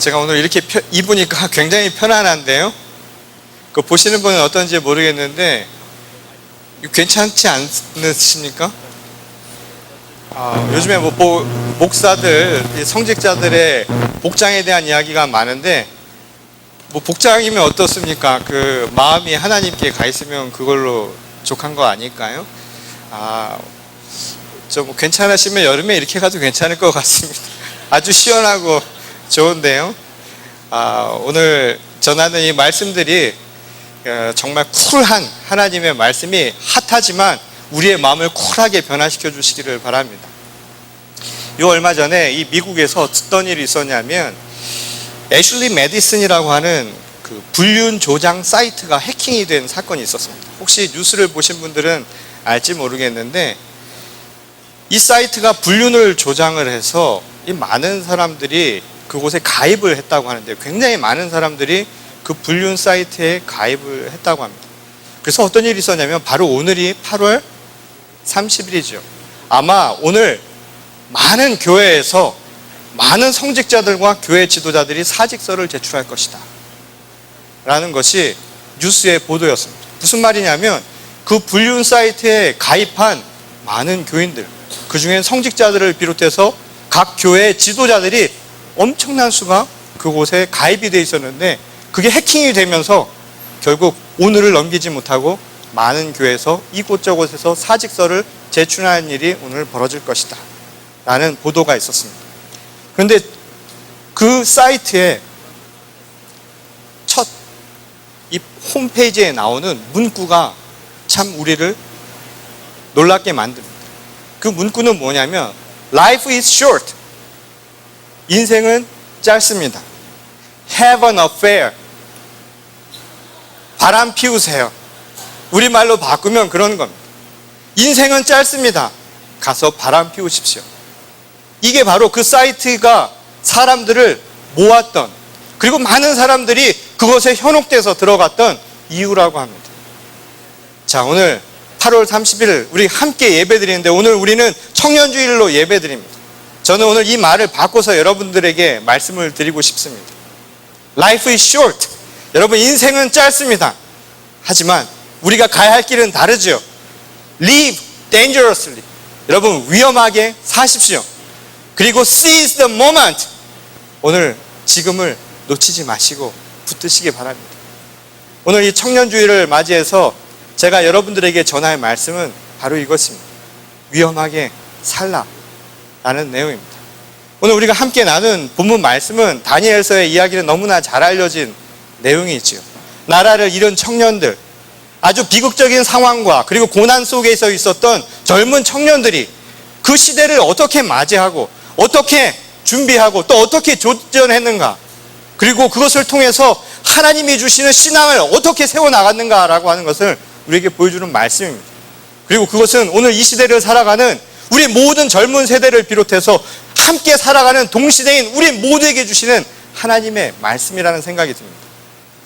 제가 오늘 이렇게 입으니까 굉장히 편안한데요. 그 보시는 분은 어떤지 모르겠는데 괜찮지 않으십니까? 요즘에 목사들, 성직자들의 복장에 대한 이야기가 많은데 복장이면 어떻습니까? 그 마음이 하나님께 가 있으면 그걸로 족한 거 아닐까요? 좀 괜찮으시면 여름에 이렇게 가도 괜찮을 것 같습니다. 아주 시원하고 좋은데요. 오늘 전하는 이 말씀들이 정말 쿨한 하나님의 말씀이 핫하지만 우리의 마음을 쿨하게 변화시켜 주시기를 바랍니다. 요 얼마 전에 이 미국에서 어떤 일이 있었냐면 애슐리 메디슨이라고 하는 그 불륜 조장 사이트가 해킹이 된 사건이 있었습니다. 혹시 뉴스를 보신 분들은 알지 모르겠는데 이 사이트가 불륜을 조장을 해서 이 많은 사람들이 그곳에 가입을 했다고 하는데 굉장히 많은 사람들이 그 불륜 사이트에 가입을 했다고 합니다. 그래서 어떤 일이 있었냐면 바로 오늘이 8월 30일이죠. 아마 오늘 많은 교회에서 많은 성직자들과 교회 지도자들이 사직서를 제출할 것이다 라는 것이 뉴스의 보도였습니다. 무슨 말이냐면 그 불륜 사이트에 가입한 많은 교인들, 그 중엔 성직자들을 비롯해서 각 교회의 지도자들이 엄청난 수가 그곳에 가입이 되어 있었는데 그게 해킹이 되면서 결국 오늘을 넘기지 못하고 많은 교회에서 이곳저곳에서 사직서를 제출하는 일이 오늘 벌어질 것이다 라는 보도가 있었습니다. 그런데 그 사이트에 첫 이 홈페이지에 나오는 문구가 참 우리를 놀랍게 만듭니다. 그 문구는 뭐냐면 Life is short. 인생은 짧습니다. Have an affair. 바람 피우세요. 우리말로 바꾸면 그런 겁니다. 인생은 짧습니다. 가서 바람 피우십시오. 이게 바로 그 사이트가 사람들을 모았던, 그리고 많은 사람들이 그것에 현혹돼서 들어갔던 이유라고 합니다. 자, 오늘 8월 30일 우리 함께 예배드리는데 오늘 우리는 청년주일로 예배드립니다. 저는 오늘 이 말을 바꿔서 여러분들에게 말씀을 드리고 싶습니다. Life is short. 여러분, 인생은 짧습니다. 하지만 우리가 가야 할 길은 다르죠. Live dangerously. 여러분, 위험하게 사십시오. 그리고 seize the moment. 오늘 지금을 놓치지 마시고 붙드시기 바랍니다. 오늘 이 청년주일을 맞이해서 제가 여러분들에게 전할 말씀은 바로 이것입니다. 위험하게 살라 라는 내용입니다. 오늘 우리가 함께 나눈 본문 말씀은 다니엘서의 이야기는 너무나 잘 알려진 내용이지요. 나라를 잃은 청년들, 아주 비극적인 상황과 그리고 고난 속에서 있었던 젊은 청년들이 그 시대를 어떻게 맞이하고 어떻게 준비하고 또 어떻게 조전했는가, 그리고 그것을 통해서 하나님이 주시는 신앙을 어떻게 세워나갔는가라고 하는 것을 우리에게 보여주는 말씀입니다. 그리고 그것은 오늘 이 시대를 살아가는 우리 모든 젊은 세대를 비롯해서 함께 살아가는 동시대인 우리 모두에게 주시는 하나님의 말씀이라는 생각이 듭니다.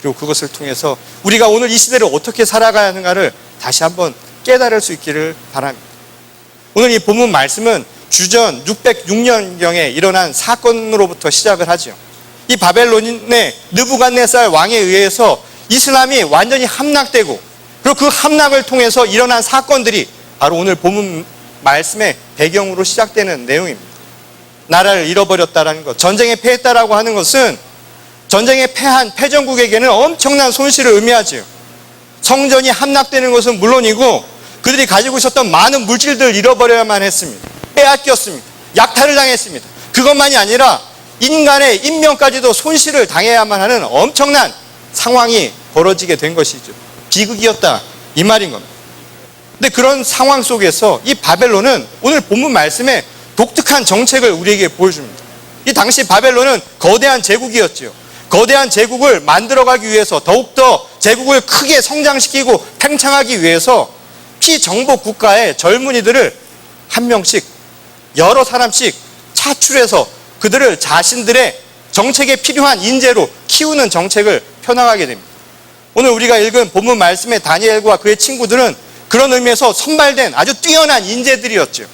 그리고 그것을 통해서 우리가 오늘 이 시대를 어떻게 살아가야 하는가를 다시 한번 깨달을 수 있기를 바랍니다. 오늘 이 본문 말씀은 주전 606년경에 일어난 사건으로부터 시작을 하죠. 이 바벨론의 느부갓네살 왕에 의해서 이슬람이 완전히 함락되고, 그리고 그 함락을 통해서 일어난 사건들이 바로 오늘 본문 말씀의 배경으로 시작되는 내용입니다. 나라를 잃어버렸다라는 것, 전쟁에 패했다라고 하는 것은 전쟁에 패한 패전국에게는 엄청난 손실을 의미하지요. 성전이 함락되는 것은 물론이고 그들이 가지고 있었던 많은 물질들을 잃어버려야만 했습니다. 빼앗겼습니다. 약탈을 당했습니다. 그것만이 아니라 인간의 인명까지도 손실을 당해야만 하는 엄청난 상황이 벌어지게 된 것이죠. 비극이었다, 이 말인 겁니다. 근데 그런 상황 속에서 이 바벨론은 오늘 본문 말씀에 독특한 정책을 우리에게 보여줍니다. 이 당시 바벨론은 거대한 제국이었죠. 거대한 제국을 만들어가기 위해서, 더욱더 제국을 크게 성장시키고 팽창하기 위해서 피정복 국가의 젊은이들을 한 명씩, 여러 사람씩 차출해서 그들을 자신들의 정책에 필요한 인재로 키우는 정책을 펴나가게 됩니다. 오늘 우리가 읽은 본문 말씀의 다니엘과 그의 친구들은 그런 의미에서 선발된 아주 뛰어난 인재들이었죠.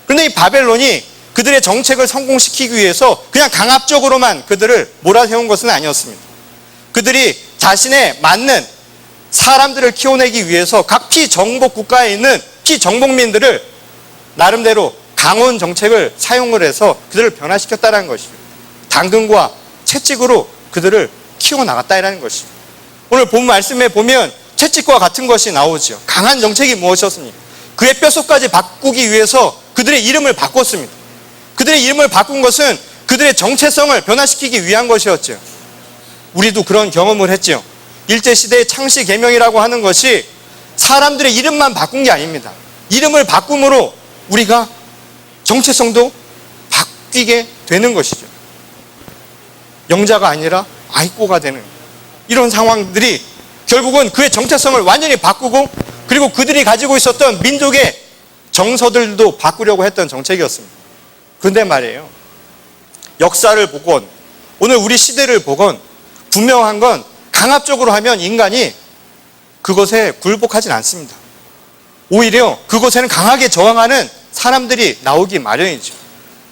그런데 이 바벨론이 그들의 정책을 성공시키기 위해서 그냥 강압적으로만 그들을 몰아세운 것은 아니었습니다. 그들이 자신에 맞는 사람들을 키워내기 위해서 각 피정복 국가에 있는 피정복민들을 나름대로 강원 정책을 사용을 해서 그들을 변화시켰다는 것이죠. 당근과 채찍으로 그들을 키워나갔다는 것이죠. 오늘 본 말씀에 보면 채찍과 같은 것이 나오죠. 강한 정책이 무엇이었습니까? 그의 뼛속까지 바꾸기 위해서 그들의 이름을 바꿨습니다. 그들의 이름을 바꾼 것은 그들의 정체성을 변화시키기 위한 것이었죠. 우리도 그런 경험을 했죠. 일제시대의 창씨개명이라고 하는 것이 사람들의 이름만 바꾼 게 아닙니다. 이름을 바꿈으로 우리가 정체성도 바뀌게 되는 것이죠. 영자가 아니라 아이꼬가 되는 이런 상황들이 결국은 그의 정체성을 완전히 바꾸고 그리고 그들이 가지고 있었던 민족의 정서들도 바꾸려고 했던 정책이었습니다. 그런데 말이에요. 역사를 보건 오늘 우리 시대를 보건 분명한 건 강압적으로 하면 인간이 그것에 굴복하진 않습니다. 오히려 그것에는 강하게 저항하는 사람들이 나오기 마련이죠.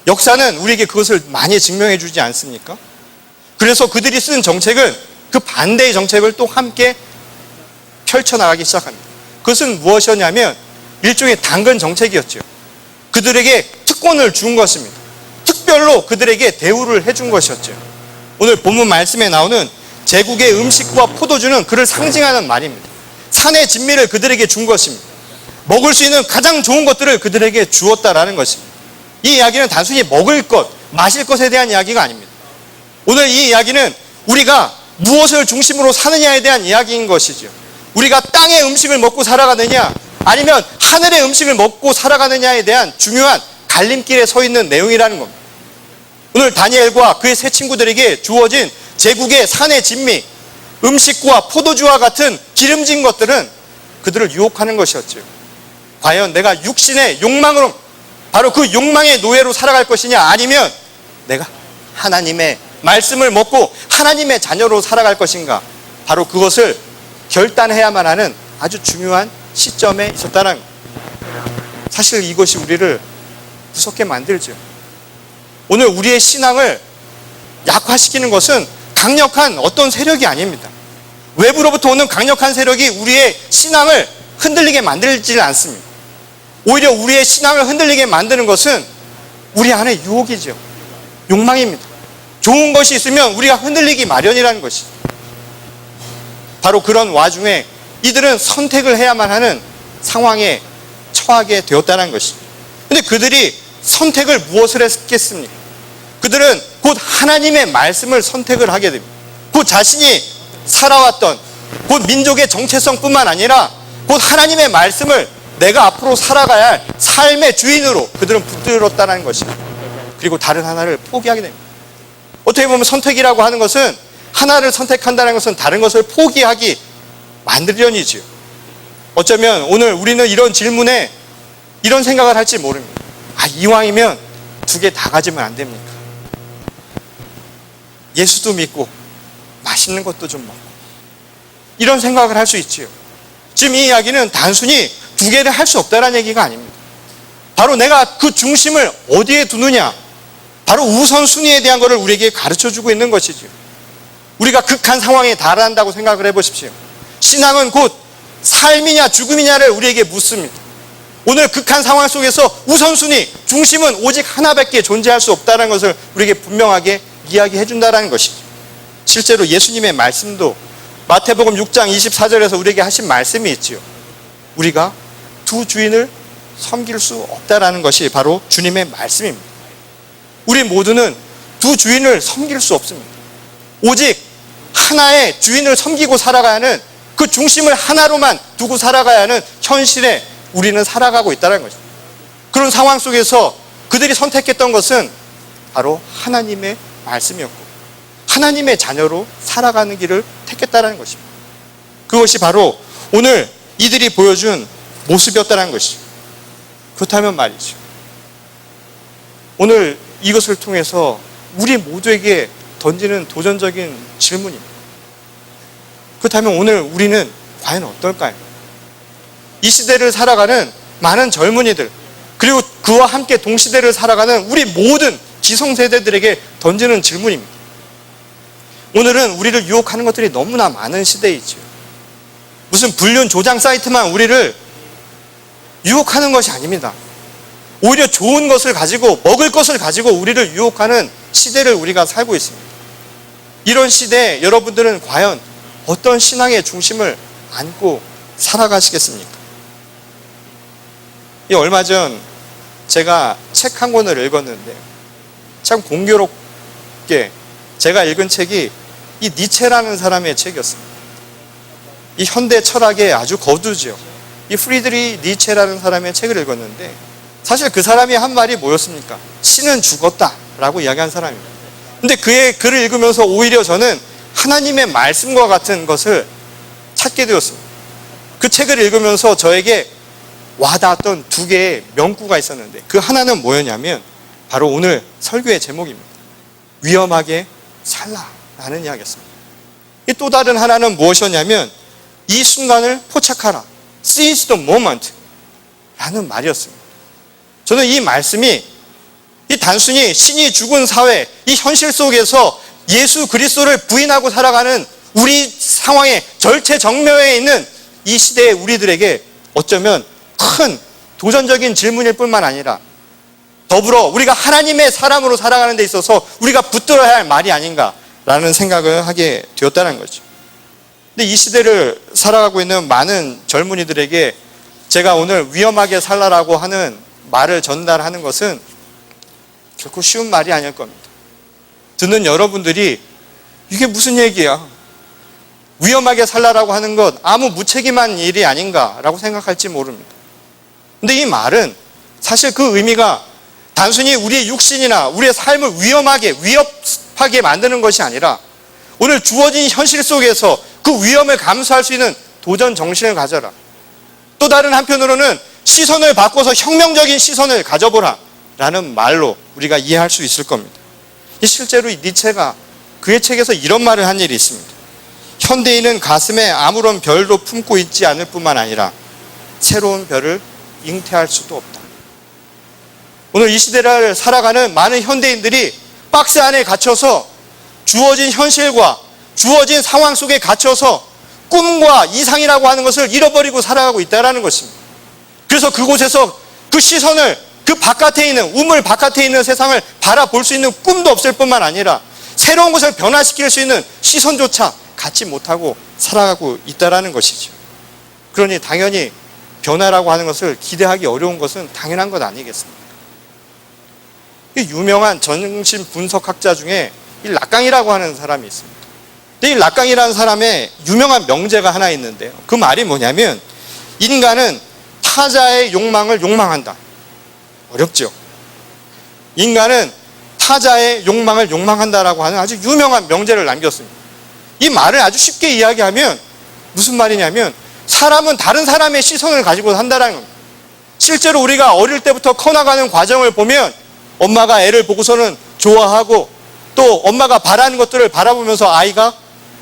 역사는 우리에게 그것을 많이 증명해 주지 않습니까? 그래서 그들이 쓴 정책은 그 반대의 정책을 또 함께 펼쳐나가기 시작합니다. 그것은 무엇이었냐면 일종의 당근 정책이었죠. 그들에게 특권을 준 것입니다. 특별로 그들에게 대우를 해준 것이었죠. 오늘 본문 말씀에 나오는 제국의 음식과 포도주는 그를 상징하는 말입니다. 산의 진미를 그들에게 준 것입니다. 먹을 수 있는 가장 좋은 것들을 그들에게 주었다라는 것입니다. 이 이야기는 단순히 먹을 것, 마실 것에 대한 이야기가 아닙니다. 오늘 이 이야기는 우리가 무엇을 중심으로 사느냐에 대한 이야기인 것이죠. 우리가 땅의 음식을 먹고 살아가느냐 아니면 하늘의 음식을 먹고 살아가느냐에 대한 중요한 갈림길에 서 있는 내용이라는 겁니다. 오늘 다니엘과 그의 세 친구들에게 주어진 제국의 산의 진미, 음식과 포도주와 같은 기름진 것들은 그들을 유혹하는 것이었죠. 과연 내가 육신의 욕망으로 바로 그 욕망의 노예로 살아갈 것이냐 아니면 내가 하나님의 말씀을 먹고 하나님의 자녀로 살아갈 것인가 바로 그것을 결단해야만 하는 아주 중요한 시점에 있었다는 겁니다. 사실 이것이 우리를 무섭게 만들죠. 오늘 우리의 신앙을 약화시키는 것은 강력한 어떤 세력이 아닙니다. 외부로부터 오는 강력한 세력이 우리의 신앙을 흔들리게 만들지 않습니다. 오히려 우리의 신앙을 흔들리게 만드는 것은 우리 안에 유혹이죠. 욕망입니다. 좋은 것이 있으면 우리가 흔들리기 마련이라는 것이죠. 바로 그런 와중에 이들은 선택을 해야만 하는 상황에 처하게 되었다는 것이죠. 그런데 그들이 선택을 무엇을 했겠습니까? 그들은 곧 하나님의 말씀을 선택을 하게 됩니다. 곧 자신이 살아왔던 곧 민족의 정체성뿐만 아니라 곧 하나님의 말씀을 내가 앞으로 살아가야 할 삶의 주인으로 그들은 붙들었다는 것입니다. 그리고 다른 하나를 포기하게 됩니다. 어떻게 보면 선택이라고 하는 것은 하나를 선택한다는 것은 다른 것을 포기하기 만들려니지요. 어쩌면 오늘 우리는 이런 질문에 이런 생각을 할지 모릅니다. 이왕이면 두 개 다 가지면 안 됩니까? 예수도 믿고 맛있는 것도 좀 먹고 이런 생각을 할 수 있지요. 지금 이 이야기는 단순히 두 개를 할 수 없다는 얘기가 아닙니다. 바로 내가 그 중심을 어디에 두느냐 바로 우선순위에 대한 것을 우리에게 가르쳐주고 있는 것이죠. 우리가 극한 상황에 달한다고 생각을 해보십시오. 신앙은 곧 삶이냐 죽음이냐를 우리에게 묻습니다. 오늘 극한 상황 속에서 우선순위, 중심은 오직 하나밖에 존재할 수 없다는 것을 우리에게 분명하게 이야기해 준다는 것이죠. 실제로 예수님의 말씀도 마태복음 6장 24절에서 우리에게 하신 말씀이 있지요. 우리가 두 주인을 섬길 수 없다라는 것이 바로 주님의 말씀입니다. 우리 모두는 두 주인을 섬길 수 없습니다. 오직 하나의 주인을 섬기고 살아가야 하는 그 중심을 하나로만 두고 살아가야 하는 현실에 우리는 살아가고 있다는 것입니다. 그런 상황 속에서 그들이 선택했던 것은 바로 하나님의 말씀이었고 하나님의 자녀로 살아가는 길을 택했다는 것입니다. 그것이 바로 오늘 이들이 보여준 모습이었다는 것이죠. 그렇다면 말이죠. 오늘 이것을 통해서 우리 모두에게 던지는 도전적인 질문입니다. 그렇다면 오늘 우리는 과연 어떨까요? 이 시대를 살아가는 많은 젊은이들, 그리고 그와 함께 동시대를 살아가는 우리 모든 기성세대들에게 던지는 질문입니다. 오늘은 우리를 유혹하는 것들이 너무나 많은 시대이죠. 무슨 불륜 조장 사이트만 우리를 유혹하는 것이 아닙니다. 오히려 좋은 것을 가지고, 먹을 것을 가지고 우리를 유혹하는 시대를 우리가 살고 있습니다. 이런 시대에 여러분들은 과연 어떤 신앙의 중심을 안고 살아가시겠습니까? 얼마 전 제가 책 한 권을 읽었는데 참 공교롭게 제가 읽은 책이 이 니체라는 사람의 책이었습니다. 이 현대 철학의 아주 거두죠. 이 프리드리 니체라는 사람의 책을 읽었는데 사실 그 사람이 한 말이 뭐였습니까? 신은 죽었다라고 이야기한 사람입니다. 근데 그의 글을 읽으면서 오히려 저는 하나님의 말씀과 같은 것을 찾게 되었습니다. 그 책을 읽으면서 저에게 와닿았던 두 개의 명구가 있었는데 그 하나는 뭐였냐면 바로 오늘 설교의 제목입니다. 위험하게 살라라는 이야기였습니다. 이 또 다른 하나는 무엇이었냐면 이 순간을 포착하라. Seize the moment 라는 말이었습니다. 저는 이 말씀이 이 단순히 신이 죽은 사회, 이 현실 속에서 예수 그리스도를 부인하고 살아가는 우리 상황의 절체정명에 있는 이 시대의 우리들에게 어쩌면 큰 도전적인 질문일 뿐만 아니라 더불어 우리가 하나님의 사람으로 살아가는 데 있어서 우리가 붙들어야 할 말이 아닌가라는 생각을 하게 되었다는 거죠. 근데 이 시대를 살아가고 있는 많은 젊은이들에게 제가 오늘 위험하게 살라라고 하는 말을 전달하는 것은 결코 쉬운 말이 아닐 겁니다. 듣는 여러분들이 이게 무슨 얘기야? 위험하게 살라라고 하는 것 아무 무책임한 일이 아닌가라고 생각할지 모릅니다. 근데 이 말은 사실 그 의미가 단순히 우리의 육신이나 우리의 삶을 위협하게 만드는 것이 아니라 오늘 주어진 현실 속에서 그 위험을 감수할 수 있는 도전 정신을 가져라. 또 다른 한편으로는 시선을 바꿔서 혁명적인 시선을 가져보라 라는 말로 우리가 이해할 수 있을 겁니다. 실제로 이 니체가 그의 책에서 이런 말을 한 일이 있습니다. 현대인은 가슴에 아무런 별도 품고 있지 않을 뿐만 아니라 새로운 별을 잉태할 수도 없다. 오늘 이 시대를 살아가는 많은 현대인들이 박스 안에 갇혀서 주어진 현실과 주어진 상황 속에 갇혀서 꿈과 이상이라고 하는 것을 잃어버리고 살아가고 있다는 것입니다. 그래서 그곳에서 그 시선을 그 바깥에 있는 우물 바깥에 있는 세상을 바라볼 수 있는 꿈도 없을 뿐만 아니라 새로운 것을 변화시킬 수 있는 시선조차 갖지 못하고 살아가고 있다는 것이죠. 그러니 당연히 변화라고 하는 것을 기대하기 어려운 것은 당연한 것 아니겠습니까? 유명한 정신 분석학자 중에 이 락강이라고 하는 사람이 있습니다. 이 락강이라는 사람의 유명한 명제가 하나 있는데요. 그 말이 뭐냐면 인간은 타자의 욕망을 욕망한다. 어렵죠? 인간은 타자의 욕망을 욕망한다라고 하는 아주 유명한 명제를 남겼습니다. 이 말을 아주 쉽게 이야기하면 무슨 말이냐면 사람은 다른 사람의 시선을 가지고 산다는 겁니다. 실제로 우리가 어릴 때부터 커나가는 과정을 보면 엄마가 애를 보고서는 좋아하고 또 엄마가 바라는 것들을 바라보면서 아이가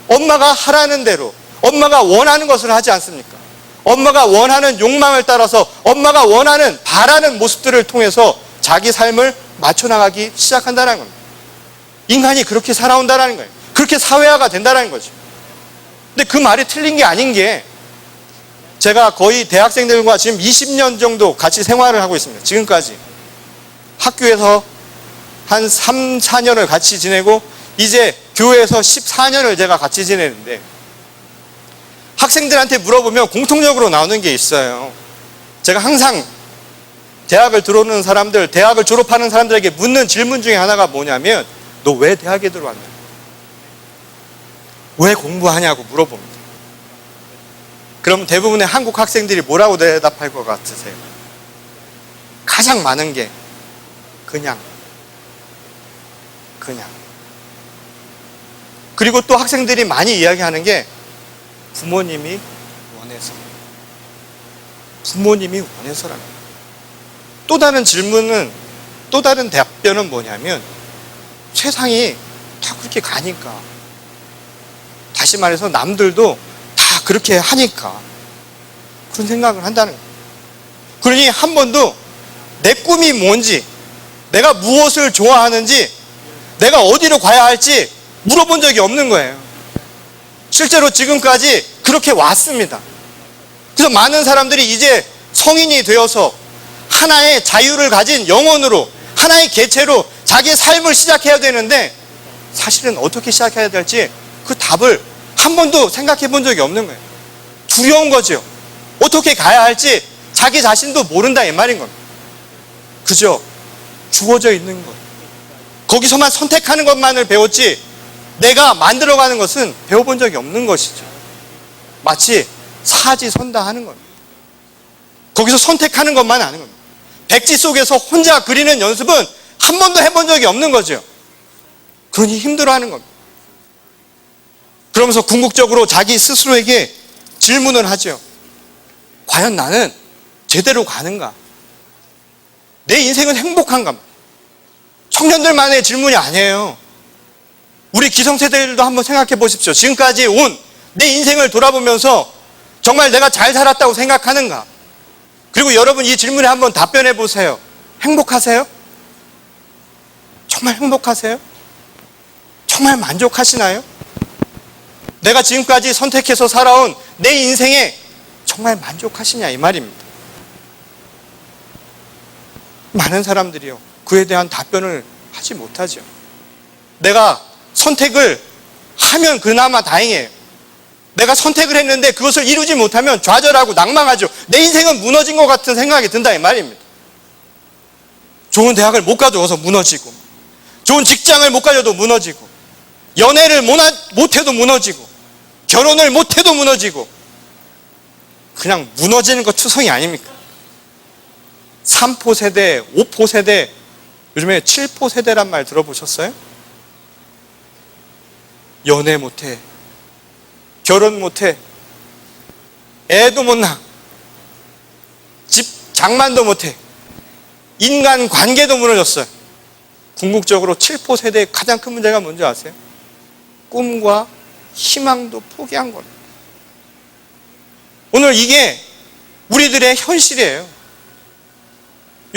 엄마가 하라는 대로 엄마가 원하는 것을 하지 않습니까? 엄마가 원하는 욕망을 따라서 엄마가 원하는 바라는 모습들을 통해서 자기 삶을 맞춰나가기 시작한다는 겁니다. 인간이 그렇게 살아온다는 거예요. 그렇게 사회화가 된다는 거죠. 근데 그 말이 틀린 게 아닌 게 제가 거의 대학생들과 지금 20년 정도 같이 생활을 하고 있습니다. 지금까지. 학교에서 한 3, 4년을 같이 지내고 이제 교회에서 14년을 제가 같이 지내는데 학생들한테 물어보면 공통적으로 나오는 게 있어요. 제가 항상 대학을 들어오는 사람들, 대학을 졸업하는 사람들에게 묻는 질문 중에 하나가 뭐냐면 너 왜 대학에 들어왔냐? 왜 공부하냐고 물어봅니다. 그럼 대부분의 한국 학생들이 뭐라고 대답할 것 같으세요? 가장 많은 게 그냥. 그리고 또 학생들이 많이 이야기하는 게 부모님이 원해서. 부모님이 원해서라는 거예요. 또 다른 질문은, 또 다른 답변은 뭐냐면 세상이 다 그렇게 가니까. 다시 말해서 남들도 다 그렇게 하니까. 그런 생각을 한다는 거예요. 그러니 한 번도 내 꿈이 뭔지, 내가 무엇을 좋아하는지, 내가 어디로 가야 할지 물어본 적이 없는 거예요. 실제로 지금까지 그렇게 왔습니다. 그래서 많은 사람들이 이제 성인이 되어서 하나의 자유를 가진 영혼으로, 하나의 개체로 자기의 삶을 시작해야 되는데, 사실은 어떻게 시작해야 될지 그 답을 한 번도 생각해 본 적이 없는 거예요. 두려운 거죠. 어떻게 가야 할지 자기 자신도 모른다, 이 말인 겁니다. 그죠? 주어져 있는 것, 거기서만 선택하는 것만을 배웠지 내가 만들어가는 것은 배워본 적이 없는 것이죠. 마치 사지선다 하는 겁니다. 거기서 선택하는 것만 아는 겁니다. 백지 속에서 혼자 그리는 연습은 한 번도 해본 적이 없는 거죠. 그러니 힘들어하는 겁니다. 그러면서 궁극적으로 자기 스스로에게 질문을 하죠. 과연 나는 제대로 가는가? 내 인생은 행복한가? 청년들만의 질문이 아니에요. 우리 기성세대들도 한번 생각해 보십시오. 지금까지 온 내 인생을 돌아보면서 정말 내가 잘 살았다고 생각하는가? 그리고 여러분 이 질문에 한번 답변해 보세요. 행복하세요? 정말 행복하세요? 정말 만족하시나요? 내가 지금까지 선택해서 살아온 내 인생에 정말 만족하시냐, 이 말입니다. 많은 사람들이요, 그에 대한 답변을 하지 못하죠. 내가 선택을 하면 그나마 다행이에요. 내가 선택을 했는데 그것을 이루지 못하면 좌절하고 낭망하죠. 내 인생은 무너진 것 같은 생각이 든다, 이 말입니다. 좋은 대학을 못 가져서 무너지고, 좋은 직장을 못 가져도 무너지고, 연애를 못해도 무너지고, 결혼을 못해도 무너지고, 그냥 무너지는 것 투성이 아닙니까? 3포 세대, 5포 세대, 요즘에 7포 세대란 말 들어보셨어요? 연애 못해, 결혼 못해, 애도 못 낳아, 집 장만도 못해, 인간 관계도 무너졌어요. 궁극적으로 7포 세대의 가장 큰 문제가 뭔지 아세요? 꿈과 희망도 포기한 겁니다. 오늘 이게 우리들의 현실이에요.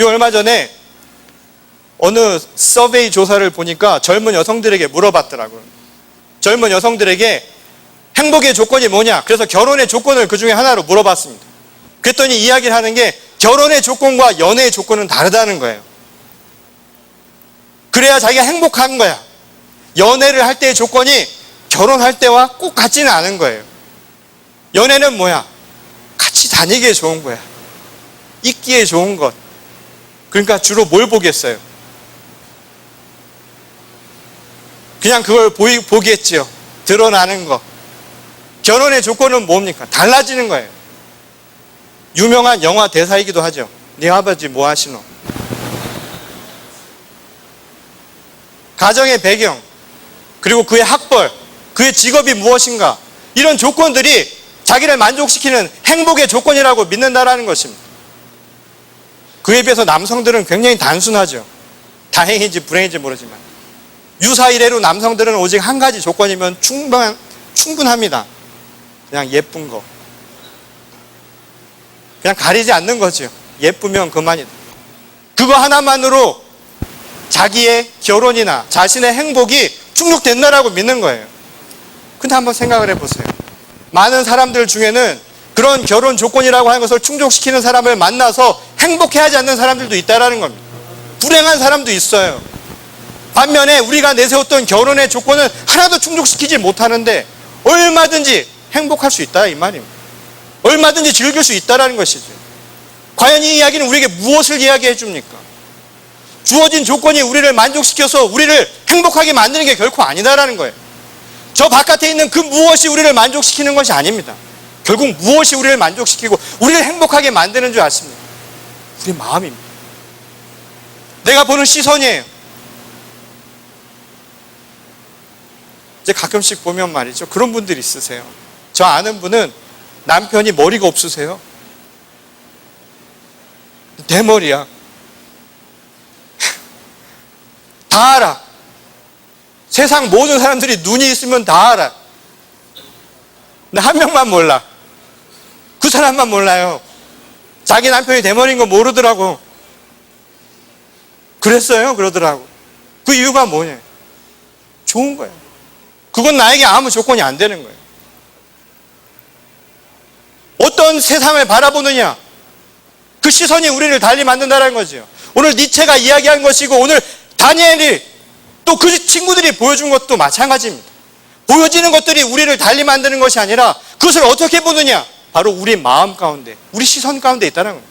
얼마 전에 어느 서베이 조사를 보니까 젊은 여성들에게 물어봤더라고요. 젊은 여성들에게 행복의 조건이 뭐냐? 그래서 결혼의 조건을 그 중에 하나로 물어봤습니다. 그랬더니 이야기를 하는 게 결혼의 조건과 연애의 조건은 다르다는 거예요. 그래야 자기가 행복한 거야. 연애를 할 때의 조건이 결혼할 때와 꼭 같지는 않은 거예요. 연애는 뭐야? 같이 다니기에 좋은 거야. 있기에 좋은 것. 그러니까 주로 뭘 보겠어요? 그냥 그걸 보겠지요. 드러나는 거. 결혼의 조건은 뭡니까? 달라지는 거예요. 유명한 영화 대사이기도 하죠. 네 아버지 뭐 하시노? 가정의 배경, 그리고 그의 학벌, 그의 직업이 무엇인가, 이런 조건들이 자기를 만족시키는 행복의 조건이라고 믿는다라는 것입니다. 그에 비해서 남성들은 굉장히 단순하죠. 다행인지 불행인지 모르지만 유사 이래로 남성들은 오직 한 가지 조건이면 충분합니다. 그냥 예쁜 거, 그냥 가리지 않는 거죠. 예쁘면 그만이다. 그거 하나만으로 자기의 결혼이나 자신의 행복이 충족된다라고 믿는 거예요. 근데 한번 생각을 해보세요. 많은 사람들 중에는 그런 결혼 조건이라고 하는 것을 충족시키는 사람을 만나서 행복해하지 않는 사람들도 있다라는 겁니다. 불행한 사람도 있어요. 반면에 우리가 내세웠던 결혼의 조건은 하나도 충족시키지 못하는데 얼마든지 행복할 수 있다, 이 말입니다. 얼마든지 즐길 수 있다라는 것이죠. 과연 이 이야기는 우리에게 무엇을 이야기해 줍니까? 주어진 조건이 우리를 만족시켜서 우리를 행복하게 만드는 게 결코 아니다라는 거예요. 저 바깥에 있는 그 무엇이 우리를 만족시키는 것이 아닙니다. 결국 무엇이 우리를 만족시키고 우리를 행복하게 만드는 줄 아십니까? 우리 마음입니다. 내가 보는 시선이에요. 이제 가끔씩 보면 말이죠, 그런 분들이 있으세요. 저 아는 분은 남편이 머리가 없으세요. 대머리야. 다 알아. 세상 모든 사람들이 눈이 있으면 다 알아. 근데 한 명만 몰라. 그 사람만 몰라요. 자기 남편이 대머리인 거 모르더라고. 그랬어요. 그러더라고. 그 이유가 뭐냐? 좋은 거예요. 그건 나에게 아무 조건이 안 되는 거예요. 어떤 세상을 바라보느냐, 그 시선이 우리를 달리 만든다는 거죠. 오늘 니체가 이야기한 것이고 오늘 다니엘이 또 그 친구들이 보여준 것도 마찬가지입니다. 보여지는 것들이 우리를 달리 만드는 것이 아니라 그것을 어떻게 보느냐, 바로 우리 마음 가운데, 우리 시선 가운데 있다는 거예요.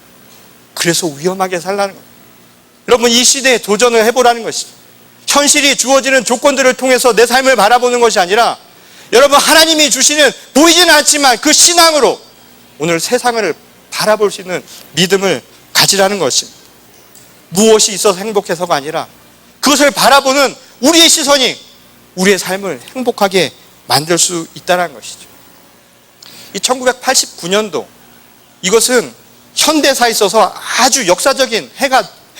그래서 위험하게 살라는 거예요. 여러분, 이 시대에 도전을 해보라는 것이죠. 현실이 주어지는 조건들을 통해서 내 삶을 바라보는 것이 아니라 여러분, 하나님이 주시는 보이지는 않지만 그 신앙으로 오늘 세상을 바라볼 수 있는 믿음을 가지라는 것입니다. 무엇이 있어서 행복해서가 아니라 그것을 바라보는 우리의 시선이 우리의 삶을 행복하게 만들 수 있다는 것이죠. 이 1989년도, 이것은 현대사에 있어서 아주 역사적인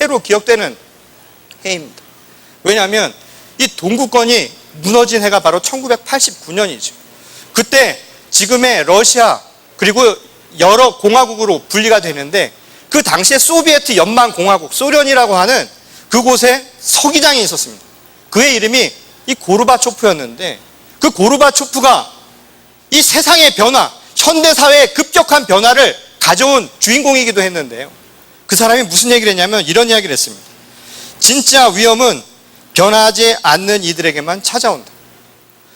해로 기억되는 해입니다. 왜냐하면 이 동구권이 무너진 해가 바로 1989년이죠. 그때 지금의 러시아 그리고 여러 공화국으로 분리가 되는데, 그 당시에 소비에트 연방공화국, 소련이라고 하는 그곳에 서기장이 있었습니다. 그의 이름이 이 고르바초프였는데, 그 고르바초프가 이 세상의 변화, 현대사회의 급격한 변화를 가져온 주인공이기도 했는데요. 그 사람이 무슨 얘기를 했냐면 이런 이야기를 했습니다. 진짜 위험은 변하지 않는 이들에게만 찾아온다.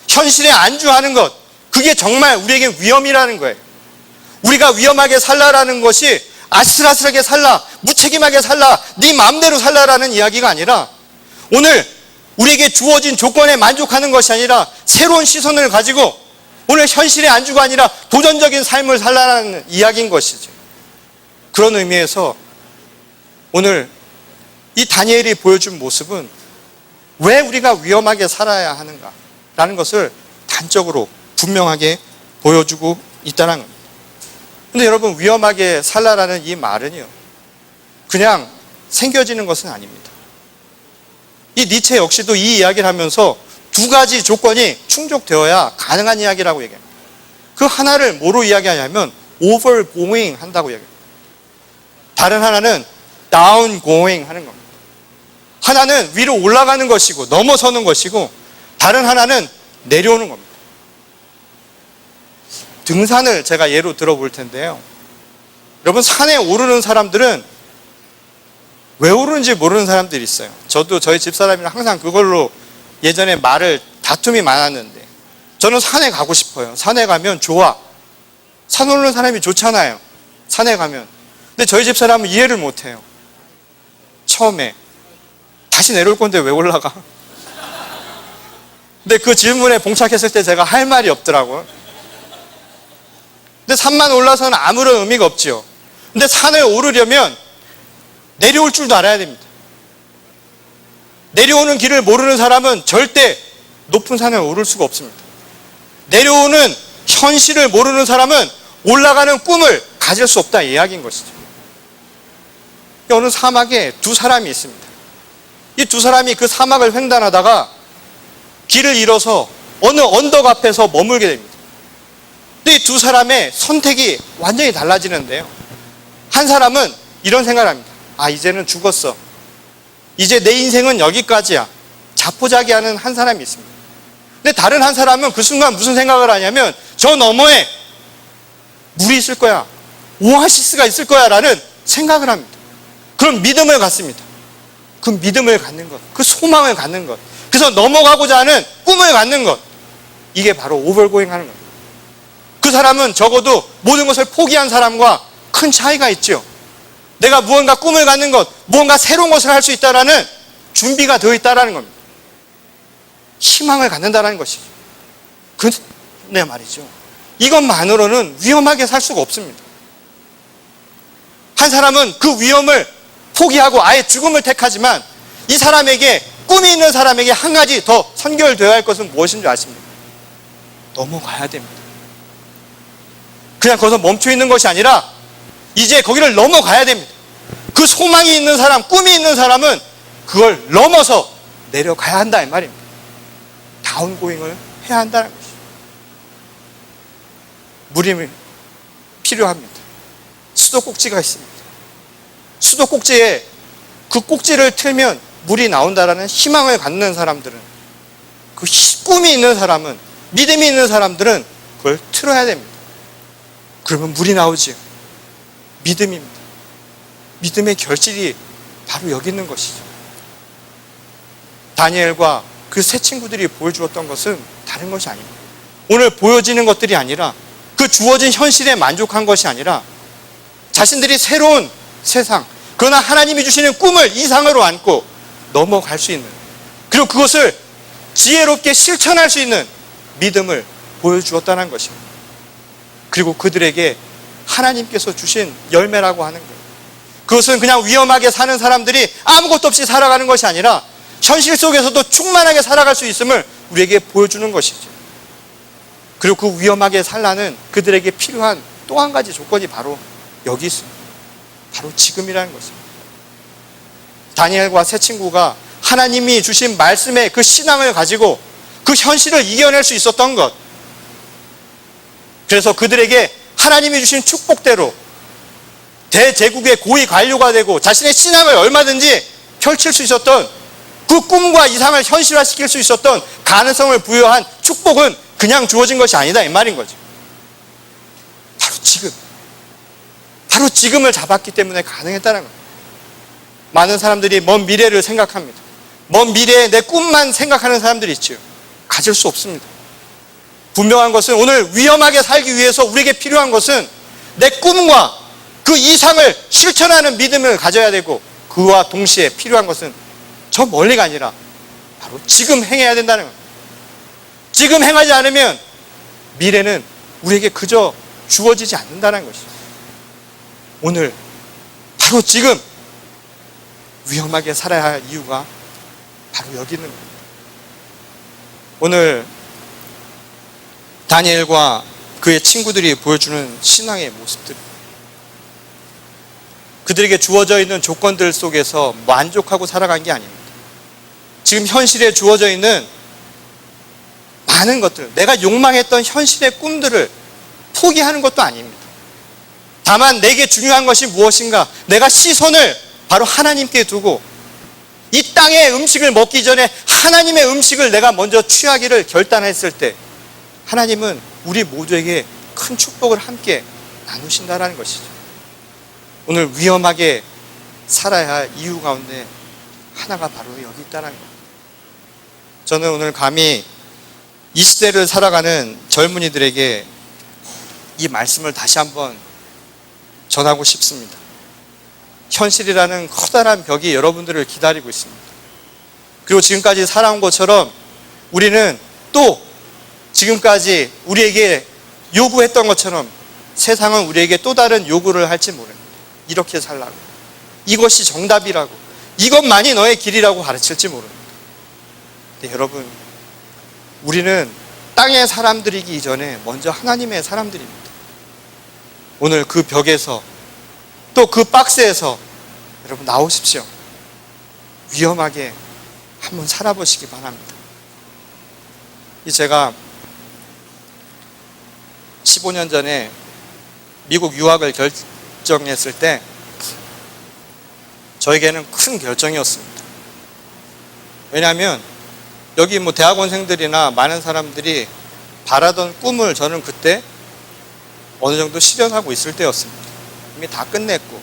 현실에 안주하는 것, 그게 정말 우리에게 위험이라는 거예요. 우리가 위험하게 살라라는 것이 아슬아슬하게 살라, 무책임하게 살라, 네 마음대로 살라라는 이야기가 아니라, 오늘 우리에게 주어진 조건에 만족하는 것이 아니라 새로운 시선을 가지고 오늘 현실에 안주가 아니라 도전적인 삶을 살라는 이야기인 것이죠. 그런 의미에서 오늘 이 다니엘이 보여준 모습은 왜 우리가 위험하게 살아야 하는가라는 것을 단적으로 분명하게 보여주고 있다는 겁니다. 근데 여러분, 위험하게 살라라는 이 말은요, 그냥 생겨지는 것은 아닙니다. 이 니체 역시도 이 이야기를 하면서 두 가지 조건이 충족되어야 가능한 이야기라고 얘기합니다. 그 하나를 뭐로 이야기하냐면 overgoing 한다고 이야기합니다. 다른 하나는 downgoing 하는 겁니다. 하나는 위로 올라가는 것이고 넘어서는 것이고, 다른 하나는 내려오는 겁니다. 등산을 제가 예로 들어볼 텐데요. 여러분, 산에 오르는 사람들은 왜 오르는지 모르는 사람들이 있어요. 저도 저희 집사람이랑 항상 그걸로 예전에 다툼이 많았는데, 저는 산에 가고 싶어요. 산에 가면 좋아. 산 오르는 사람이 좋잖아요. 산에 가면. 근데 저희 집사람은 이해를 못해요. 처음에 다시 내려올 건데 왜 올라가? 근데 그 질문에 봉착했을 때 제가 할 말이 없더라고요. 근데 산만 올라서는 아무런 의미가 없지요. 근데 산을 오르려면 내려올 줄도 알아야 됩니다. 내려오는 길을 모르는 사람은 절대 높은 산을 오를 수가 없습니다. 내려오는 현실을 모르는 사람은 올라가는 꿈을 가질 수 없다, 이 이야기인 것이죠. 어느 사막에 두 사람이 있습니다. 이 두 사람이 그 사막을 횡단하다가 길을 잃어서 어느 언덕 앞에서 머물게 됩니다. 근데 이 두 사람의 선택이 완전히 달라지는데요. 한 사람은 이런 생각을 합니다. 아, 이제는 죽었어. 이제 내 인생은 여기까지야. 자포자기하는 한 사람이 있습니다. 근데 다른 한 사람은 그 순간 무슨 생각을 하냐면, 저 너머에 물이 있을 거야, 오아시스가 있을 거야 라는 생각을 합니다. 그런 믿음을 갖습니다. 그 믿음을 갖는 것, 그 소망을 갖는 것, 그래서 넘어가고자 하는 꿈을 갖는 것, 이게 바로 오버고잉 하는 겁니다. 그 사람은 적어도 모든 것을 포기한 사람과 큰 차이가 있죠. 내가 무언가 꿈을 갖는 것, 무언가 새로운 것을 할 수 있다라는 준비가 되어 있다라는 겁니다. 희망을 갖는다라는 것이죠. 네, 말이죠. 이것만으로는 위험하게 살 수가 없습니다. 한 사람은 그 위험을 포기하고 아예 죽음을 택하지만, 이 사람에게, 꿈이 있는 사람에게 한 가지 더 선결되어야 할 것은 무엇인 줄 아십니까? 넘어가야 됩니다. 그냥 거기서 멈춰 있는 것이 아니라 이제 거기를 넘어가야 됩니다. 그 소망이 있는 사람, 꿈이 있는 사람은 그걸 넘어서 내려가야 한다, 이 말입니다. 다운고잉을 해야 한다는 것이죠. 물이 필요합니다. 수도꼭지가 있습니다. 수도꼭지에 그 꼭지를 틀면 물이 나온다라는 희망을 갖는 사람들은, 그 꿈이 있는 사람은, 믿음이 있는 사람들은 그걸 틀어야 됩니다. 그러면 물이 나오지요. 믿음입니다. 믿음의 결실이 바로 여기 있는 것이죠. 다니엘과 그 세 친구들이 보여주었던 것은 다른 것이 아닙니다. 오늘 보여지는 것들이 아니라, 그 주어진 현실에 만족한 것이 아니라 자신들이 새로운 세상, 그러나 하나님이 주시는 꿈을 이상으로 안고 넘어갈 수 있는, 그리고 그것을 지혜롭게 실천할 수 있는 믿음을 보여주었다는 것입니다. 그리고 그들에게 하나님께서 주신 열매라고 하는 거예요. 그것은 그냥 위험하게 사는 사람들이 아무것도 없이 살아가는 것이 아니라 현실 속에서도 충만하게 살아갈 수 있음을 우리에게 보여주는 것이죠. 그리고 그 위험하게 살라는 그들에게 필요한 또 한 가지 조건이 바로 여기 있습니다. 바로 지금이라는 것입니다. 다니엘과 세 친구가 하나님이 주신 말씀의 그 신앙을 가지고 그 현실을 이겨낼 수 있었던 것, 그래서 그들에게 하나님이 주신 축복대로 대제국의 고위 관료가 되고 자신의 신앙을 얼마든지 펼칠 수 있었던 그 꿈과 이상을 현실화시킬 수 있었던 가능성을 부여한 축복은 그냥 주어진 것이 아니다, 이 말인 거죠. 바로 지금을 잡았기 때문에 가능했다는 겁니다. 많은 사람들이 먼 미래를 생각합니다. 먼 미래에 내 꿈만 생각하는 사람들이 있지요. 가질 수 없습니다. 분명한 것은 오늘 위험하게 살기 위해서 우리에게 필요한 것은 내 꿈과 그 이상을 실천하는 믿음을 가져야 되고, 그와 동시에 필요한 것은 저 멀리가 아니라 바로 지금 행해야 된다는 겁니다. 지금 행하지 않으면 미래는 우리에게 그저 주어지지 않는다는 것이죠. 오늘 바로 지금 위험하게 살아야 할 이유가 바로 여기 있는 겁니다. 오늘 다니엘과 그의 친구들이 보여주는 신앙의 모습들, 그들에게 주어져 있는 조건들 속에서 만족하고 살아간 게 아닙니다. 지금 현실에 주어져 있는 많은 것들, 내가 욕망했던 현실의 꿈들을 포기하는 것도 아닙니다. 다만 내게 중요한 것이 무엇인가, 내가 시선을 바로 하나님께 두고 이 땅의 음식을 먹기 전에 하나님의 음식을 내가 먼저 취하기를 결단했을 때 하나님은 우리 모두에게 큰 축복을 함께 나누신다라는 것이죠. 오늘 위험하게 살아야 할 이유 가운데 하나가 바로 여기 있다는 겁니다. 저는 오늘 감히 이 시대를 살아가는 젊은이들에게 이 말씀을 다시 한번 전하고 싶습니다. 현실이라는 커다란 벽이 여러분들을 기다리고 있습니다. 그리고 지금까지 살아온 것처럼 우리는 또 지금까지 우리에게 요구했던 것처럼 세상은 우리에게 또 다른 요구를 할지 모릅니다. 이렇게 살라고, 이것이 정답이라고, 이것만이 너의 길이라고 가르칠지 모릅니다. 근데 여러분, 우리는 땅의 사람들이기 이전에 먼저 하나님의 사람들입니다. 오늘 그 벽에서 또 그 박스에서 여러분 나오십시오. 위험하게 한번 살아보시기 바랍니다. 제가 15년 전에 미국 유학을 결정했을 때 저에게는 큰 결정이었습니다. 왜냐하면 여기 대학원생들이나 많은 사람들이 바라던 꿈을 저는 그때 어느 정도 실현하고 있을 때였습니다. 이미 다 끝냈고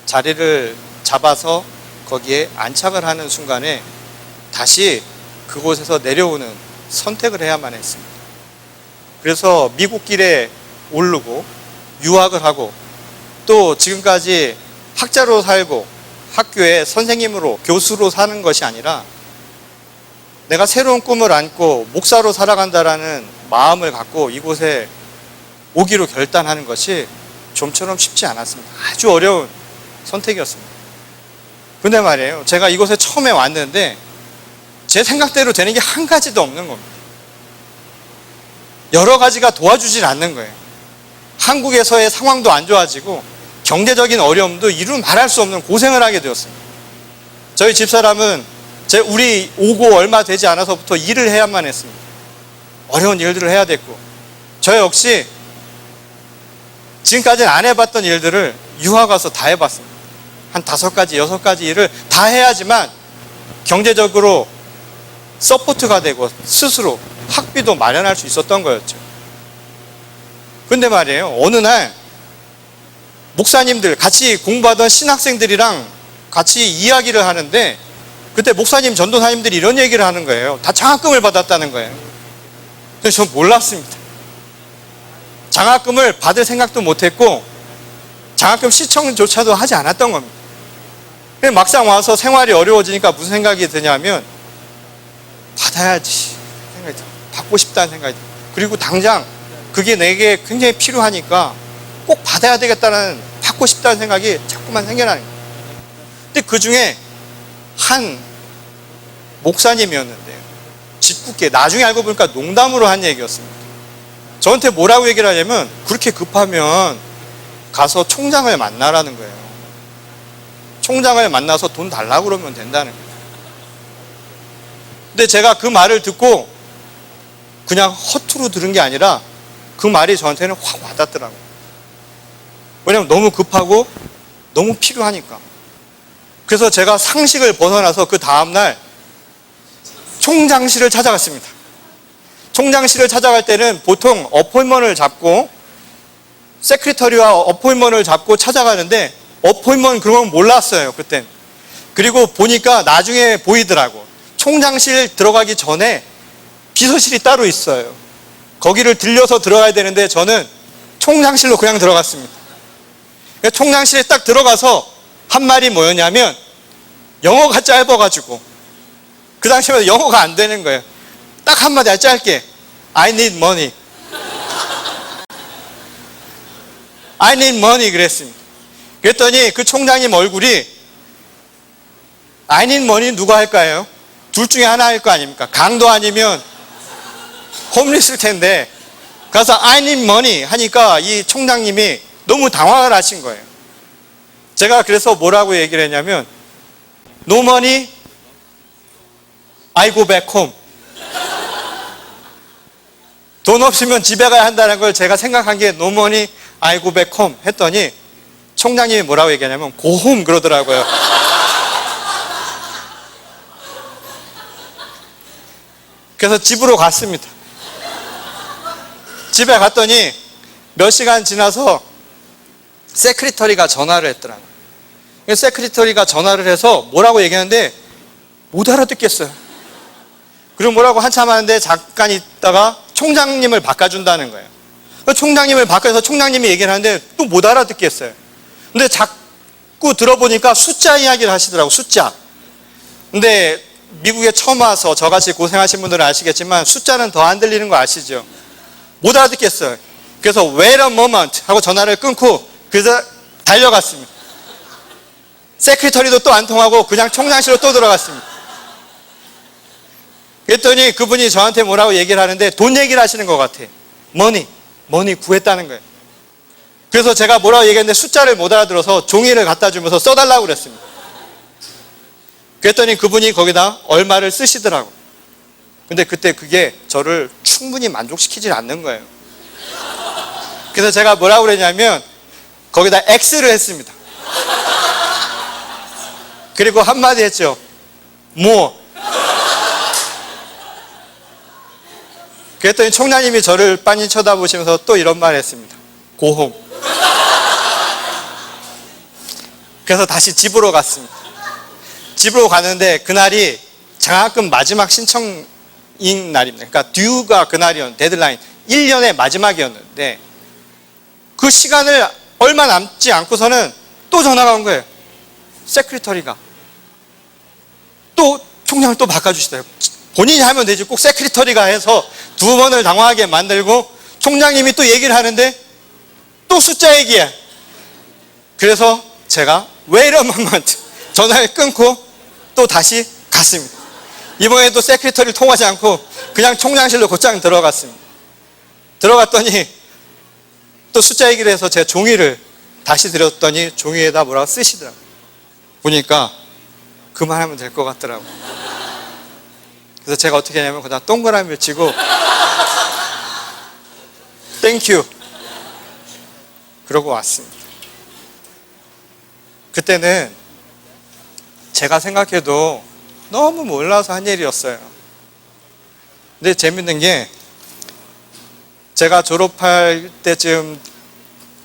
자리를 잡아서 거기에 안착을 하는 순간에 다시 그곳에서 내려오는 선택을 해야만 했습니다. 그래서 미국 길에 오르고 유학을 하고 또 지금까지 학자로 살고 학교에 선생님으로 교수로 사는 것이 아니라 내가 새로운 꿈을 안고 목사로 살아간다라는 마음을 갖고 이곳에 오기로 결단하는 것이 좀처럼 쉽지 않았습니다. 아주 어려운 선택이었습니다. 근데 말이에요, 제가 이곳에 처음에 왔는데 제 생각대로 되는 게 한 가지도 없는 겁니다. 여러 가지가 도와주질 않는 거예요. 한국에서의 상황도 안 좋아지고 경제적인 어려움도 이루 말할 수 없는 고생을 하게 되었습니다. 저희 집사람은 우리 오고 얼마 되지 않아서부터 일을 해야만 했습니다. 어려운 일들을 해야 됐고, 저 역시 지금까지는 안 해봤던 일들을 유학 가서 다 해봤습니다. 한 5가지, 6가지 일을 다 해야지만 경제적으로 서포트가 되고 스스로 학비도 마련할 수 있었던 거였죠. 근데 말이에요, 어느 날 목사님들 같이 공부하던 신학생들이랑 같이 이야기를 하는데 그때 목사님 전도사님들이 이런 얘기를 하는 거예요. 다 장학금을 받았다는 거예요. 그래서 전 몰랐습니다. 장학금을 받을 생각도 못했고 장학금 시청조차도 하지 않았던 겁니다. 막상 와서 생활이 어려워지니까 무슨 생각이 드냐면 받아야지 생각이 들어요. 받고 싶다는 생각이 들어요. 그리고 당장 그게 내게 굉장히 필요하니까 꼭 받아야 되겠다는, 받고 싶다는 생각이 자꾸만 생겨나는 거예요. 근데 그 중에 한 목사님이었는데요, 짓궂게 나중에 알고 보니까 농담으로 한 얘기였습니다. 저한테 뭐라고 얘기를 하냐면 그렇게 급하면 가서 총장을 만나라는 거예요. 총장을 만나서 돈 달라고 그러면 된다는 거예요. 근데 제가 그 말을 듣고 그냥 허투루 들은 게 아니라 그 말이 저한테는 확 와닿더라고요. 왜냐면 너무 급하고 너무 필요하니까. 그래서 제가 상식을 벗어나서 그 다음날 총장실을 찾아갔습니다. 총장실을 찾아갈 때는 보통 어포인먼트를 잡고 세크리터리와 어포인먼트를 잡고 찾아가는데 어포인먼트 그런 건 몰랐어요, 그땐. 그리고 보니까 나중에 보이더라고. 총장실 들어가기 전에 비서실이 따로 있어요. 거기를 들려서 들어가야 되는데 저는 총장실로 그냥 들어갔습니다. 총장실에 딱 들어가서 한 말이 뭐였냐면 영어가 짧아가지고 그 당시에 영어가 안 되는 거예요. 딱 한마디 짧게 I need money. I need money 그랬습니다. 그랬더니 그 총장님 얼굴이 I need money 누가 할까요? 둘 중에 하나 할 거 아닙니까? 강도 아니면 홈리스일 텐데 가서 I need money 하니까 이 총장님이 너무 당황을 하신 거예요. 제가 그래서 뭐라고 얘기를 했냐면 No money, I go back home. 돈 없으면 집에 가야 한다는 걸 제가 생각한 게 No money, I go back home 했더니 총장님이 뭐라고 얘기하냐면 Go home 그러더라고요. 그래서 집으로 갔습니다. 집에 갔더니 몇 시간 지나서 세크리터리가 전화를 했더라고요. 세크리터리가 전화를 해서 뭐라고 얘기하는데 못 알아듣겠어요. 그리고 뭐라고 한참 하는데 잠깐 있다가 총장님을 바꿔준다는 거예요. 총장님을 바꿔서 총장님이 얘기를 하는데 또 못 알아듣겠어요. 근데 자꾸 들어보니까 숫자 이야기를 하시더라고요. 숫자. 근데 미국에 처음 와서 저같이 고생하신 분들은 아시겠지만 숫자는 더 안 들리는 거 아시죠? 못 알아듣겠어요. 그래서 wait a moment 하고 전화를 끊고 그래서 달려갔습니다. 세크리터리도 또 안 통하고 그냥 총장실로 또 들어갔습니다. 그랬더니 그분이 저한테 뭐라고 얘기를 하는데 돈 얘기를 하시는 것 같아. 머니 구했다는 거예요. 그래서 제가 뭐라고 얘기했는데 숫자를 못 알아들어서 종이를 갖다 주면서 써달라고 그랬습니다. 그랬더니 그분이 거기다 얼마를 쓰시더라고요. 근데 그때 그게 저를 충분히 만족시키지 않는 거예요. 그래서 제가 뭐라고 그랬냐면 거기다 X를 했습니다. 그리고 한마디 했죠. More. 그랬더니 총장님이 저를 빤히 쳐다보시면서 또 이런 말을 했습니다. Go home. 그래서 다시 집으로 갔습니다. 집으로 가는데 그날이 장학금 마지막 신청인 날입니다. 그러니까 듀가 그날이었는데 데드라인 1년의 마지막이었는데 그 시간을 얼마 남지 않고서는 또 전화가 온 거예요. 세크리터리가 또 총장을 또 바꿔주시더라고요. 본인이 하면 되지 꼭 세크리터리가 해서 두 번을 당황하게 만들고 총장님이 또 얘기를 하는데 또 숫자 얘기야. 그래서 제가 wait a moment 전화를 끊고 또 다시 갔습니다. 이번에도 세크리터리를 통하지 않고 그냥 총장실로 곧장 들어갔습니다. 들어갔더니 또 숫자 얘기를 해서 제 종이를 다시 드렸더니 종이에다 뭐라고 쓰시더라고요. 보니까 그만하면 될 것 같더라고요. 그래서 제가 어떻게 하냐면 그냥 동그라미를 치고 땡큐 그러고 왔습니다. 그때는 제가 생각해도 너무 몰라서 한 일이었어요. 근데 재밌는 게 제가 졸업할 때쯤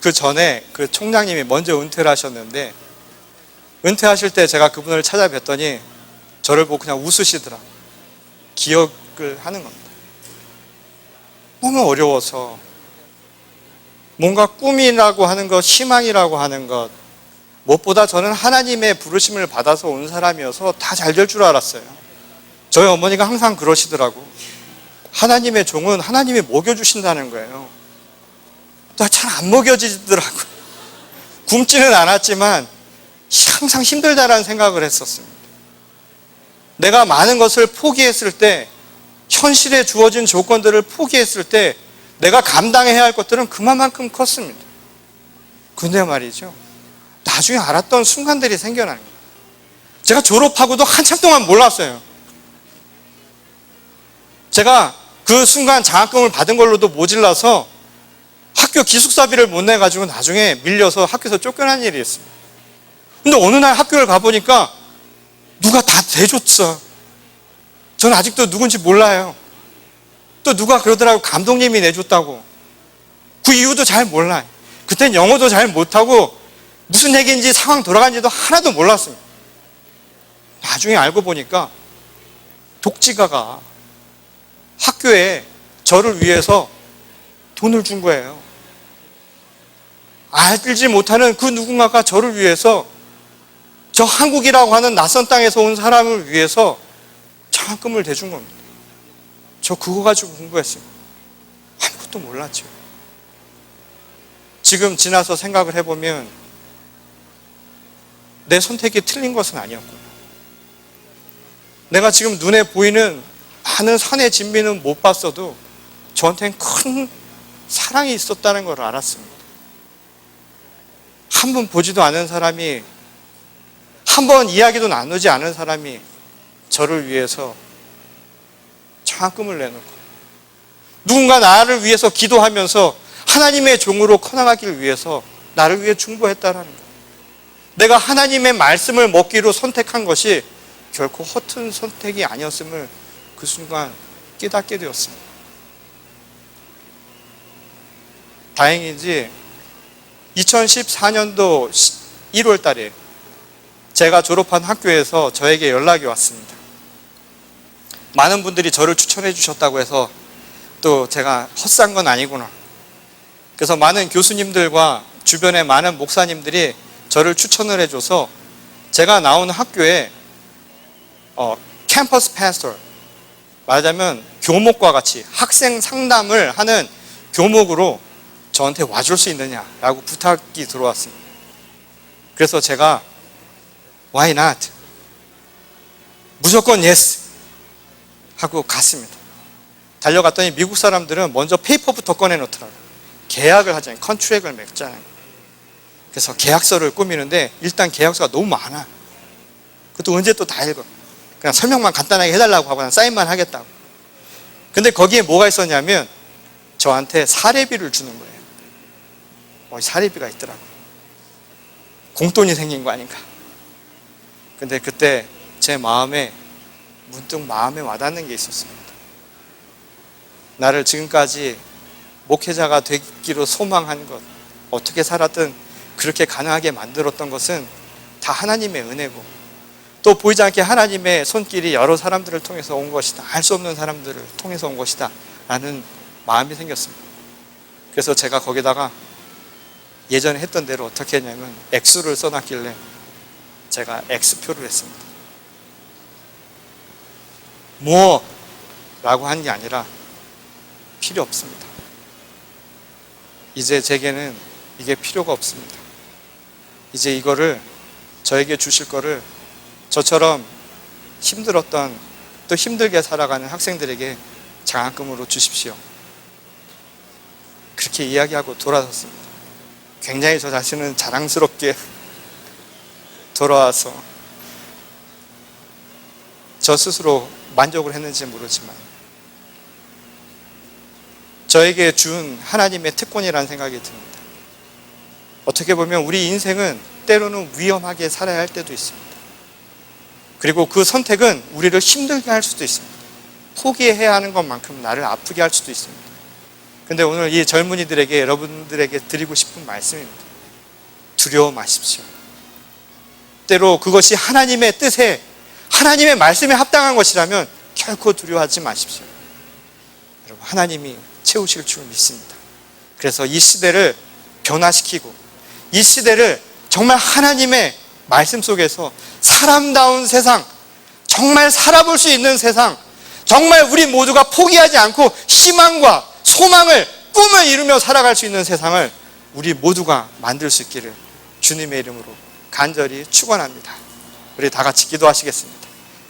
그 전에 그 총장님이 먼저 은퇴를 하셨는데 은퇴하실 때 제가 그분을 찾아뵀더니 저를 보고 그냥 웃으시더라. 기억을 하는 겁니다. 너무 어려워서 뭔가 꿈이라고 하는 것, 희망이라고 하는 것, 무엇보다 저는 하나님의 부르심을 받아서 온 사람이어서 다 잘 될 줄 알았어요. 저희 어머니가 항상 그러시더라고. 하나님의 종은 하나님이 먹여주신다는 거예요. 나 잘 안 먹여지더라고. 굶지는 않았지만 항상 힘들다라는 생각을 했었습니다. 내가 많은 것을 포기했을 때, 현실에 주어진 조건들을 포기했을 때 내가 감당해야 할 것들은 그만큼 컸습니다. 근데 말이죠, 나중에 알았던 순간들이 생겨나는 거예요. 제가 졸업하고도 한참 동안 몰랐어요. 제가 그 순간 장학금을 받은 걸로도 모질라서 학교 기숙사비를 못 내가지고 나중에 밀려서 학교에서 쫓겨난 일이 있습니다. 근데 어느 날 학교를 가보니까 누가 다 대줬어. 저는 아직도 누군지 몰라요. 또 누가 그러더라고, 감독님이 내줬다고. 그 이유도 잘 몰라요. 그땐 영어도 잘 못하고 무슨 얘기인지 상황 돌아간지도 하나도 몰랐습니다. 나중에 알고 보니까 독지가가 학교에 저를 위해서 돈을 준 거예요. 알지 못하는 그 누군가가 저를 위해서, 저 한국이라고 하는 낯선 땅에서 온 사람을 위해서 장학금을 대준 겁니다. 저 그거 가지고 공부했어요. 아무것도 몰랐죠. 지금 지나서 생각을 해보면 내 선택이 틀린 것은 아니었구나. 내가 지금 눈에 보이는 많은 산의 진미는 못 봤어도 저한테는 큰 사랑이 있었다는 걸 알았습니다. 한 번 보지도 않은 사람이, 한 번 이야기도 나누지 않은 사람이 저를 위해서 장학금을 내놓고, 누군가 나를 위해서 기도하면서 하나님의 종으로 커나가기를 위해서 나를 위해 중보했다라는 거예요. 내가 하나님의 말씀을 먹기로 선택한 것이 결코 허튼 선택이 아니었음을 그 순간 깨닫게 되었습니다. 다행인지 2014년도 1월 달에 제가 졸업한 학교에서 저에게 연락이 왔습니다. 많은 분들이 저를 추천해 주셨다고 해서 또 제가 헛산 건 아니구나. 그래서 많은 교수님들과 주변의 많은 목사님들이 저를 추천을 해줘서 제가 나온 학교에 캠퍼스 패스터, 말하자면 교목과 같이 학생 상담을 하는 교목으로 저한테 와줄 수 있느냐라고 부탁이 들어왔습니다. 그래서 제가 Why not? 무조건 yes 하고 갔습니다. 달려갔더니 미국 사람들은 먼저 페이퍼부터 꺼내놓더라고요. 계약을 하잖아요. 컨트랙을 맺잖아요. 그래서 계약서를 꾸미는데 일단 계약서가 너무 많아. 그것도 언제 또 다 읽어. 그냥 설명만 간단하게 해달라고 하고 사인만 하겠다고. 근데 거기에 뭐가 있었냐면 저한테 사례비를 주는 거예요. 사례비가 있더라고요. 공돈이 생긴 거 아닌가. 근데 그때 제 마음에 문득 마음에 와닿는 게 있었습니다. 나를 지금까지 목회자가 되기로 소망한 것, 어떻게 살았든 그렇게 가능하게 만들었던 것은 다 하나님의 은혜고, 또 보이지 않게 하나님의 손길이 여러 사람들을 통해서 온 것이다. 알 수 없는 사람들을 통해서 온 것이다 라는 마음이 생겼습니다. 그래서 제가 거기다가 예전에 했던 대로 어떻게 했냐면 X를 써놨길래 제가 X표를 했습니다. 뭐? 라고 한 게 아니라 필요 없습니다. 이제 제게는 이게 필요가 없습니다. 이제 이거를, 저에게 주실 거를 저처럼 힘들었던, 또 힘들게 살아가는 학생들에게 장학금으로 주십시오. 그렇게 이야기하고 돌아섰습니다. 굉장히 저 자신은 자랑스럽게 돌아와서 저 스스로 만족을 했는지 모르지만 저에게 준 하나님의 특권이라는 생각이 듭니다. 어떻게 보면 우리 인생은 때로는 위험하게 살아야 할 때도 있습니다. 그리고 그 선택은 우리를 힘들게 할 수도 있습니다. 포기해야 하는 것만큼 나를 아프게 할 수도 있습니다. 근데 오늘 이 젊은이들에게, 여러분들에게 드리고 싶은 말씀입니다. 두려워 마십시오. 때로 그것이 하나님의 뜻에, 하나님의 말씀에 합당한 것이라면 결코 두려워하지 마십시오. 여러분, 하나님이 채우실 줄 믿습니다. 그래서 이 시대를 변화시키고 이 시대를 정말 하나님의 말씀 속에서 사람다운 세상, 정말 살아볼 수 있는 세상, 정말 우리 모두가 포기하지 않고 희망과 소망을, 꿈을 이루며 살아갈 수 있는 세상을 우리 모두가 만들 수 있기를 주님의 이름으로 간절히 축원합니다. 우리 다 같이 기도하시겠습니다.